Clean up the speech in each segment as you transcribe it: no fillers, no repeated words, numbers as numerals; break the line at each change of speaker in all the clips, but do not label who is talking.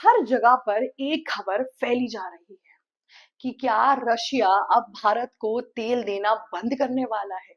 हर जगह पर एक खबर फैली जा रही है कि क्या रशिया अब भारत को तेल देना बंद करने वाला है।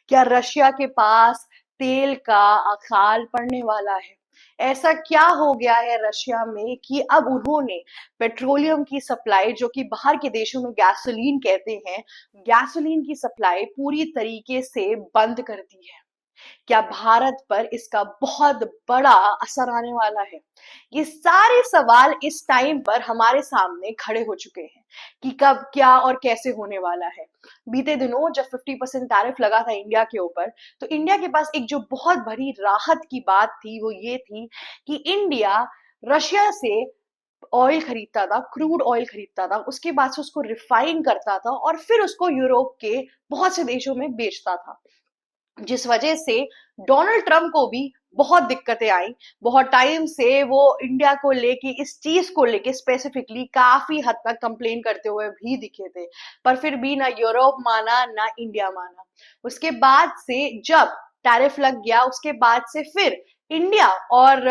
क्या रशिया के पास तेल का अकाल पड़ने वाला है। ऐसा क्या हो गया है रशिया में कि अब उन्होंने पेट्रोलियम की सप्लाई, जो कि बाहर के देशों में गैसोलीन कहते हैं, गैसोलीन की सप्लाई पूरी तरीके से बंद कर दी है। क्या भारत पर इसका बहुत बड़ा असर आने वाला है? ये सारे सवाल इस टाइम पर हमारे सामने खड़े हो चुके हैं कि कब क्या और कैसे होने वाला है। बीते दिनों जब 50% टैरिफ लगा था इंडिया के ऊपर, तो इंडिया के पास एक जो बहुत बड़ी राहत की बात थी वो ये थी कि इंडिया रशिया से ऑयल खरीदता था, क्रूड ऑयल खरीदता था, उसके बाद से उसको रिफाइन करता था और फिर उसको यूरोप के बहुत से देशों में बेचता था, जिस वजह से डोनाल्ड ट्रंप को भी बहुत दिक्कतें आई। बहुत टाइम से वो इंडिया को लेके, इस चीज को लेके स्पेसिफिकली काफी हद तक कंप्लेन करते हुए भी दिखे थे, पर फिर भी ना यूरोप माना ना इंडिया माना। उसके बाद से जब टैरिफ लग गया, उसके बाद से फिर इंडिया और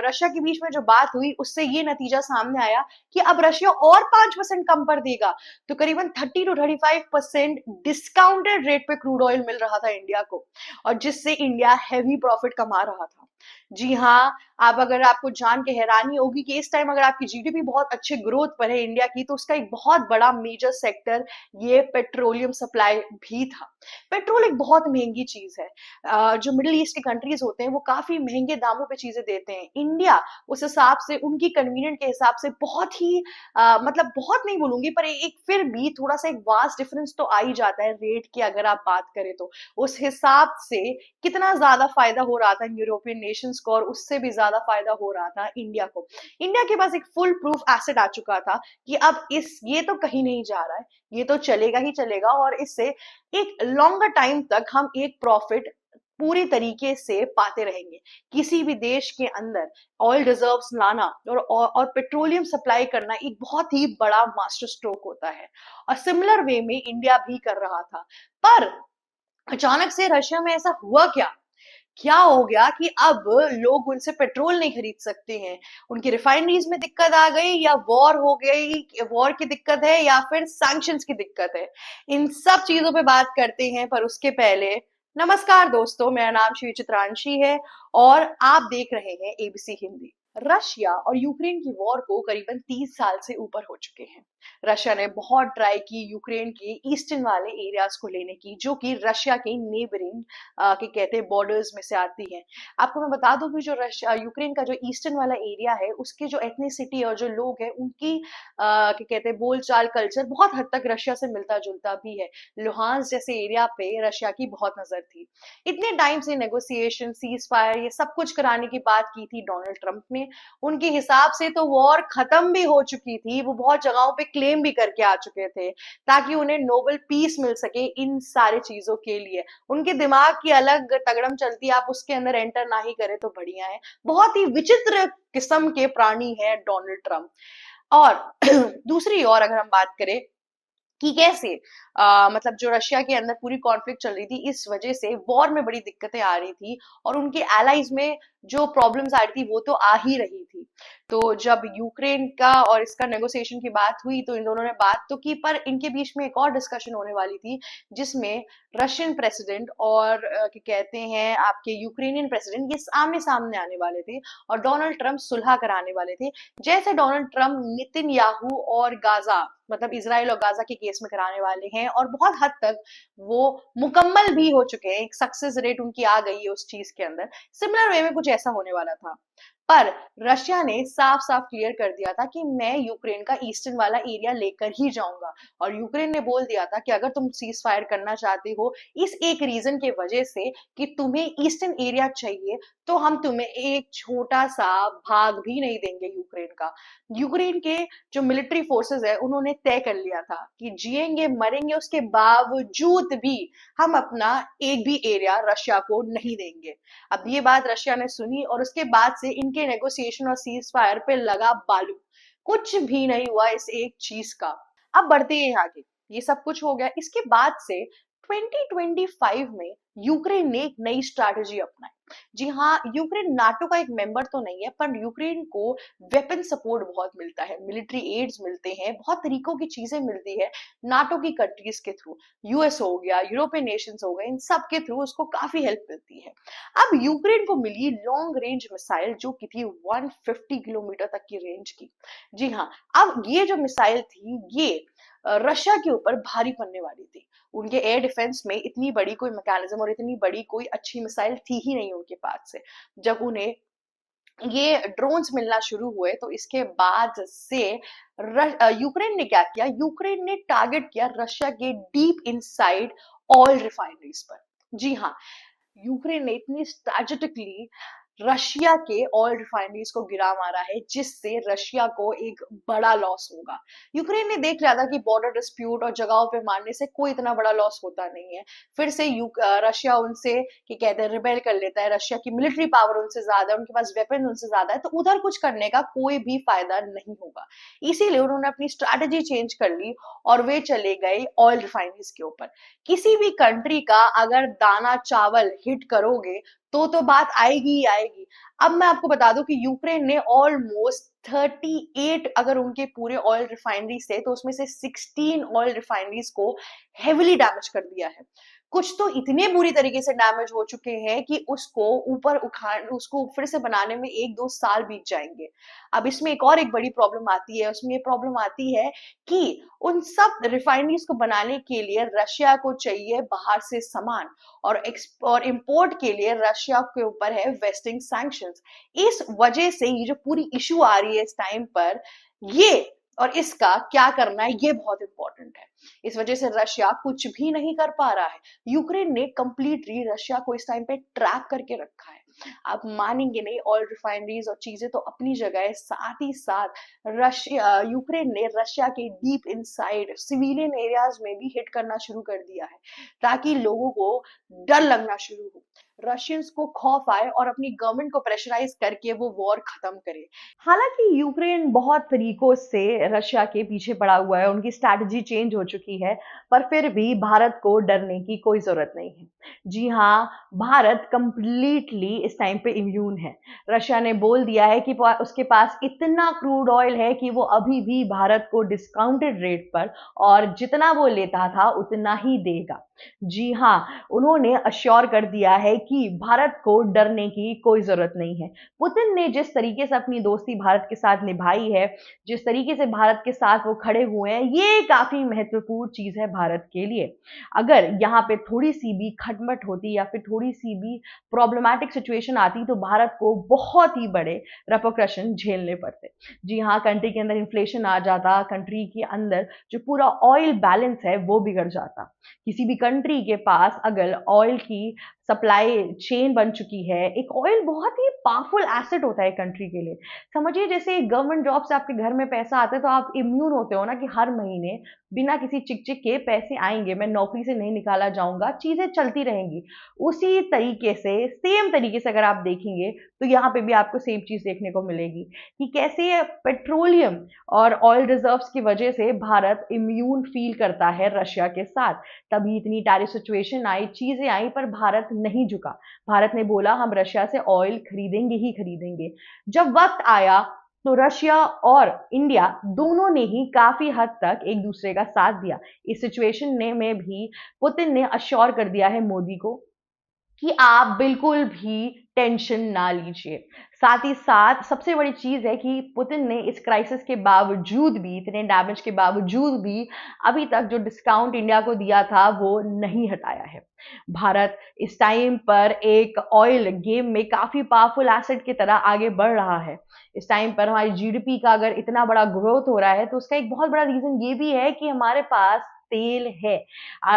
रशिया के बीच में जो बात हुई, उससे ये नतीजा सामने आया कि अब रशिया और 5% कम पर देगा। तो करीबन 30 to 35% डिस्काउंटेड रेट पे क्रूड ऑयल मिल रहा था इंडिया को, और जिससे इंडिया हैवी प्रॉफिट कमा रहा था। जी हाँ, आप अगर आपको जान के हैरानी होगी कि इस टाइम अगर आपकी जीडीपी बहुत अच्छे ग्रोथ पर है इंडिया की, तो उसका एक बहुत बड़ा मेजर सेक्टर ये पेट्रोलियम सप्लाई भी था। पेट्रोल एक बहुत महंगी चीज है। जो मिडिल ईस्ट के कंट्रीज होते हैं वो काफी महंगे दामों पे चीजें देते हैं। इंडिया उस हिसाब से, उनकी कन्वीनियंट के हिसाब से बहुत ही मतलब बहुत नहीं बोलूंगी, पर एक फिर भी थोड़ा सा एक वास्ट डिफरेंस तो आ ही जाता है रेट की, अगर आप बात करें तो। उस हिसाब से कितना ज्यादा फायदा हो रहा था यूरोपियन नेशंस को, और उससे भी ज्यादा फायदा हो रहा था इंडिया को। इंडिया के पास एक फुल प्रूफ एसेट आ चुका था कि अब इस ये तो कहीं नहीं जा रहा है, ये तो चलेगा ही चलेगा, और इससे एक लॉन्गर टाइम तक हम एक प्रॉफिट पूरी तरीके से पाते रहेंगे। किसी भी देश के अंदर ऑयल रिजर्व्स लाना और पेट्रोलियम सप्लाई करना एक बहुत ही बड़ा मास्टर स्ट्रोक होता है, और सिमिलर वे में इंडिया भी कर रहा था। पर अचानक से रशिया में ऐसा हुआ क्या? क्या हो गया कि अब लोग उनसे पेट्रोल नहीं खरीद सकते हैं? उनकी रिफाइनरीज में दिक्कत आ गई, या वॉर हो गई, वॉर की दिक्कत है, या फिर सैंक्शंस की दिक्कत है? इन सब चीजों पे बात करते हैं, पर उसके पहले नमस्कार दोस्तों, मेरा नाम श्री चित्रांशी है और आप देख रहे हैं एबीसी हिंदी। रशिया और यूक्रेन की वॉर को करीबन 30 साल से ऊपर हो चुके हैं। रशिया ने बहुत ट्राई की यूक्रेन के ईस्टर्न वाले एरियाज को लेने की, जो कि रशिया के नेबरिंग के कहते हैं बॉर्डर्स में से आती है। आपको मैं बता दूं कि जो रशिया यूक्रेन का जो ईस्टर्न वाला एरिया है, उसके जो एथनिसिटी और जो लोग हैं उनकी क्या कहते हैं बोलचाल, कल्चर बहुत हद तक रशिया से मिलता जुलता भी है। लुहांस जैसे एरिया पे रशिया की बहुत नजर थी। इतने टाइम से नेगोशिएशन, सीज फायर, ये सब कुछ कराने की बात की थी डोनाल्ड ट्रंप ने। उनके हिसाब से तो वॉर खत्म भी हो चुकी थी, वो बहुत जगहों पे क्लेम भी करके आ चुके थे, ताकि उन्हें नोबेल पीस मिल सके इन सारे चीजों के लिए। उनके दिमाग की अलग तगड़म चलती है, आप उसके अंदर एंटर ना ही करें तो बढ़िया है। बहुत ही विचित्र किस्म के प्राणी है डोनाल्ड ट्रंप। और दूसरी ओर अगर हम बात करें कि कैसे मतलब जो रशिया के अंदर पूरी कॉन्फ्लिक्ट चल रही थी, इस वजह से वॉर में बड़ी दिक्कतें आ रही थी, और उनके एलाइज में जो प्रॉब्लम्स आ रही थी वो तो आ ही रही थी। तो जब यूक्रेन का और इसका नेगोशिएशन की बात हुई, तो इन दोनों ने बात तो की, पर इनके बीच में एक और डिस्कशन होने वाली थी, जिसमें रशियन प्रेसिडेंट और क्या कहते हैं आपके यूक्रेनियन प्रेसिडेंट ये आमने सामने आने वाले थे, और डोनाल्ड ट्रंप सुलह कराने वाले थे। जैसे डोनाल्ड ट्रंप नितिन याहू और गाजा, मतलब इसराइल और गाजा के केस में कराने वाले हैं, और बहुत हद तक वो मुकम्मल भी हो चुके हैं, एक सक्सेस रेट उनकी आ गई है उस चीज के अंदर। सिमिलर वे में कुछ ऐसा होने वाला था, पर रशिया ने साफ साफ क्लियर कर दिया था कि मैं यूक्रेन का ईस्टर्न वाला एरिया लेकर ही जाऊंगा, और यूक्रेन ने बोल दिया था कि अगर तुम सीज फायर करना चाहते हो इस एक रीजन के वजह से कि तुम्हें ईस्टर्न एरिया चाहिए, तो हम तुम्हें एक छोटा सा भाग भी नहीं देंगे यूक्रेन का। यूक्रेन के जो मिलिट्री फोर्सेस है उन्होंने तय कर लिया था कि जिएंगे मरेंगे उसके बावजूद भी हम अपना एक भी एरिया रशिया को नहीं देंगे। अब ये बात रशिया ने सुनी, और उसके बाद से इनके नेगोशिएशन और सीज फायर पे लगा बालू। कुछ भी नहीं हुआ इस एक चीज का। अब बढ़ते हैं आगे। ये सब कुछ हो गया, इसके बाद से 2025 में यूक्रेन ने एक नई स्ट्रैटेजी अपनाई। जी हाँ, यूक्रेन नाटो का एक मेंबर तो नहीं है, पर यूक्रेन को वेपन सपोर्ट बहुत मिलता है, मिलिट्री एड्स मिलते हैं, बहुत तरीकों की चीजें मिलती है नाटो की कंट्रीज के थ्रू। यूएस हो गया, यूरोपियन नेशंस हो गए, इन सब के थ्रू उसको काफी हेल्प मिलती है। अब यूक्रेन को मिली लॉन्ग रेंज मिसाइल जो कि थी 150 किलोमीटर तक की रेंज की। जी हाँ, अब ये जो मिसाइल थी ये रशिया के ऊपर भारी पड़ने वाली थी। उनके एयर डिफेंस में इतनी बड़ी कोई मैकेनिज्म और इतनी बड़ी कोई अच्छी मिसाइल थी ही नहीं उनके पास से। जब उन्हें ये ड्रोन्स मिलना शुरू हुए तो इसके बाद से यूक्रेन ने क्या किया, यूक्रेन ने टारगेट किया रशिया के डीप इनसाइड ऑयल रिफाइनरीज पर। जी हाँ, यूक्रेन ने इतनी स्ट्रैटेजिकली रशिया के ऑयल रिफाइनरीज को गिरा मारा है जिससे रशिया को एक बड़ा लॉस होगा। यूक्रेन ने देख लिया था कि बॉर्डर डिस्प्यूट और जगहों पे मारने से कोई इतना बड़ा लॉस होता नहीं है। फिर से रशिया उनसे कि कहते हैं रिबेल कर लेता है, रशिया की मिलिट्री पावर उनसे ज्यादा है, उनके पास वेपन उनसे ज्यादा है, तो उधर कुछ करने का कोई भी फायदा नहीं होगा। इसीलिए उन्होंने अपनी स्ट्रैटेजी चेंज कर ली और वे चले गए ऑयल रिफाइनरीज के ऊपर। किसी भी कंट्री का अगर दाना चावल हिट करोगे तो बात आएगी ही आएगी। अब मैं आपको बता दूं कि यूक्रेन ने ऑलमोस्ट 38 अगर उनके पूरे ऑयल रिफाइनरीज थे तो उसमें से 16 ऑयल रिफाइनरीज को हेविली डैमेज कर दिया है। कुछ तो इतने बुरी तरीके से डैमेज हो चुके हैं कि उसको फिर से बनाने में 1-2 साल बीत जाएंगे। अब इसमें एक बड़ी प्रॉब्लम आती है, उसमें ये प्रॉब्लम आती है कि उन सब रिफाइनरीज को बनाने के लिए रशिया को चाहिए बाहर से सामान, और इंपोर्ट के लिए रशिया के ऊपर है वेस्टिंग सैंक्शंस। इस वजह से ये जो पूरी इशू आ रही है इस टाइम पर, ये और इसका क्या करना है ये बहुत इंपॉर्टेंट है। इस वजह से रशिया कुछ भी नहीं कर पा रहा है। यूक्रेन ने कंप्लीटली रशिया को इस टाइम पे ट्रैप करके रखा है। आप मानेंगे नहीं, ऑयल रिफाइनरीज और चीजें तो अपनी जगह है, साथ ही साथ रशिया यूक्रेन ने रशिया के डीप इनसाइड सिविलियन एरियाज में भी हिट करना शुरू कर दिया है ताकि लोगों को डर लगना शुरू हो, रशियंस को खौफ आए और अपनी गवर्नमेंट को प्रेशराइज करके वो वॉर खत्म करे। हालांकि यूक्रेन बहुत तरीकों से रशिया के पीछे पड़ा हुआ है, उनकी स्ट्रैटेजी चेंज हो चुकी है, पर फिर भी भारत को डरने की कोई जरूरत नहीं है। जी हाँ, भारत कंप्लीटली इस टाइम पे इम्यून है। रशिया ने बोल दिया है कि उसके पास इतना क्रूड ऑयल है कि वो अभी भी भारत को डिस्काउंटेड रेट पर और जितना वो लेता था उतना ही देगा। जी हाँ, उन्होंने अश्योर कर दिया है कि भारत को डरने की कोई जरूरत नहीं है। पुतिन ने जिस तरीके से अपनी दोस्ती भारत के साथ निभाई है, जिस तरीके से भारत के साथ वो खड़े हुए हैं, ये काफी महत्वपूर्ण चीज है भारत के लिए। अगर यहाँ पे थोड़ी सी भी खटमट होती या फिर थोड़ी सी भी प्रॉब्लमैटिक सिचुएशन आती तो भारत को बहुत ही बड़े रेपोक्रेशन झेलने पड़ते। जी हाँ, कंट्री के अंदर इन्फ्लेशन आ जाता, कंट्री के अंदर जो पूरा ऑयल बैलेंस है वो बिगड़ जाता। किसी भी कंट्री के पास अगर ऑयल की सप्लाई चेन बन चुकी है, एक ऑयल बहुत ही पावरफुल एसेट होता है कंट्री के लिए। समझिए जैसे गवर्नमेंट जॉब से आपके घर में पैसा आता है तो आप इम्यून होते हो ना कि हर महीने बिना किसी चिक चिक के पैसे आएंगे, मैं नौकरी से नहीं निकाला जाऊंगा, चीजें चलती रहेंगी। उसी तरीके से सेम तरीके से अगर आप देखेंगे तो यहाँ पे भी आपको सेम चीज देखने को मिलेगी कि कैसे पेट्रोलियम और ऑयल रिजर्व्स की वजह से भारत इम्यून फील करता है रशिया के साथ। तभी इतनी टैरिफ सिचुएशन आई, चीजें आई, पर भारत नहीं झुका। भारत ने बोला हम रशिया से ऑयल खरीदेंगे ही खरीदेंगे। जब वक्त आया तो रशिया और इंडिया दोनों ने ही काफी हद तक एक दूसरे का साथ दिया। इस सिचुएशन ने में भी पुतिन ने अश्योर कर दिया है मोदी को कि आप बिल्कुल भी टेंशन ना लीजिए। साथ ही साथ सबसे बड़ी चीज है कि पुतिन ने इस क्राइसिस के बावजूद भी, इतने डैमेज के बावजूद भी अभी तक जो डिस्काउंट इंडिया को दिया था वो नहीं हटाया है। भारत इस टाइम पर एक ऑयल गेम में काफी पावरफुल एसेट की तरह आगे बढ़ रहा है। इस टाइम पर हमारी जीडीपी का अगर इतना बड़ा ग्रोथ हो रहा है तो उसका एक बहुत बड़ा रीजन ये भी है कि हमारे पास तेल है।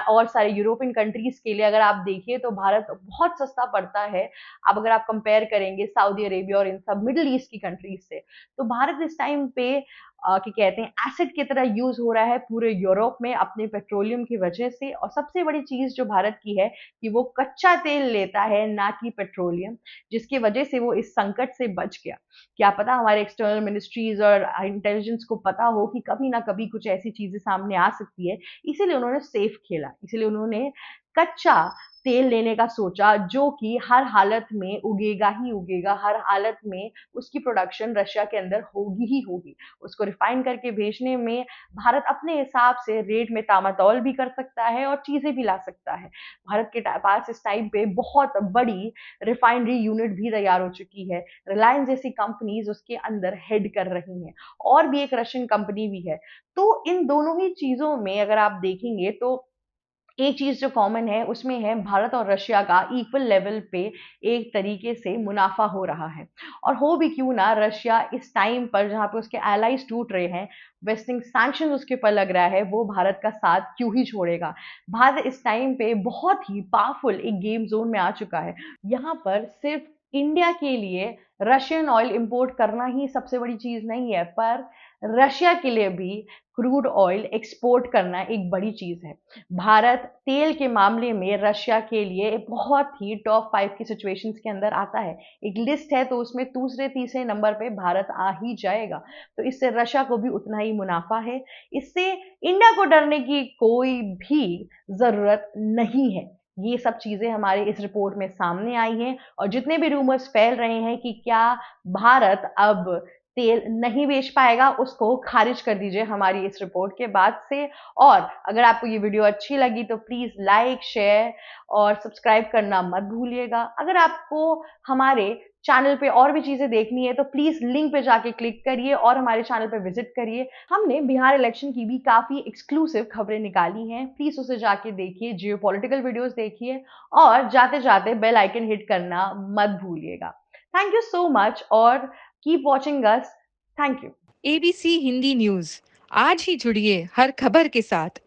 और सारे यूरोपियन कंट्रीज के लिए अगर आप देखिए तो भारत बहुत सस्ता पड़ता है। अब अगर आप कंपेयर करेंगे सऊदी अरेबिया और इन सब मिडिल ईस्ट की कंट्रीज से, तो भारत इस टाइम पे क्या कहते हैं एसिड की तरह यूज हो रहा है पूरे यूरोप में अपने पेट्रोलियम की वजह से। और सबसे बड़ी चीज जो भारत की है कि वो कच्चा तेल लेता है ना कि पेट्रोलियम, जिसकी वजह से वो इस संकट से बच गया। क्या पता हमारे एक्सटर्नल मिनिस्ट्रीज और इंटेलिजेंस को पता हो कि कभी ना कभी कुछ ऐसी चीजें सामने आ सकती है, इसीलिए उन्होंने सेफ खेला, इसीलिए उन्होंने कच्चा तेल लेने का सोचा, जो कि हर हालत में उगेगा ही उगेगा, हर हालत में उसकी प्रोडक्शन रशिया के अंदर होगी ही होगी। उसको रिफाइन करके भेजने में भारत अपने हिसाब से रेट में तामातौल भी कर सकता है और चीज़ें भी ला सकता है। भारत के पास इस टाइम पे बहुत बड़ी रिफाइनरी यूनिट भी तैयार हो चुकी है। रिलायंस जैसी कंपनीज उसके अंदर हेड कर रही हैं, और भी एक रशियन कंपनी भी है। तो इन दोनों ही चीज़ों में अगर आप देखेंगे तो एक चीज जो कॉमन है उसमें है भारत और रशिया का इक्वल लेवल पे एक तरीके से मुनाफा हो रहा है। और हो भी क्यों ना, रशिया इस टाइम पर जहां पे उसके एलाइज टूट रहे हैं, वेस्टिंग सैंक्शन उसके ऊपर लग रहा है, वो भारत का साथ क्यों ही छोड़ेगा। भारत इस टाइम पे बहुत ही पावरफुल एक गेम जोन में आ चुका है। यहाँ पर सिर्फ इंडिया के लिए रशियन ऑयल इंपोर्ट करना ही सबसे बड़ी चीज नहीं है, पर रशिया के लिए भी क्रूड ऑयल एक्सपोर्ट करना एक बड़ी चीज है। भारत तेल के मामले में रशिया के लिए बहुत ही टॉप 5 की सिचुएशंस के अंदर आता है। एक लिस्ट है तो उसमें दूसरे तीसरे नंबर पे भारत आ ही जाएगा। तो इससे रशिया को भी उतना ही मुनाफा है। इससे इंडिया को डरने की कोई भी जरूरत नहीं है। ये सब चीजें हमारे इस रिपोर्ट में सामने आई हैं, और जितने भी रूमर्स फैल रहे हैं कि क्या भारत अब तेल नहीं बेच पाएगा, उसको खारिज कर दीजिए हमारी इस रिपोर्ट के बाद से। और अगर आपको ये वीडियो अच्छी लगी तो प्लीज लाइक, शेयर और सब्सक्राइब करना मत भूलिएगा। अगर आपको हमारे चैनल पे और भी चीजें देखनी है तो प्लीज लिंक पे जाके क्लिक करिए और हमारे चैनल पे विजिट करिए। हमने बिहार इलेक्शन की भी काफी एक्सक्लूसिव खबरें निकाली हैं, प्लीज उसे जाके देखिए, जियो पॉलिटिकल वीडियोस देखिए, और जाते जाते बेल आइकन हिट करना मत भूलिएगा। थैंक यू सो मच और keep watching us. Thank you.
ABC Hindi news, आज ही जुड़िए हर खबर के साथ।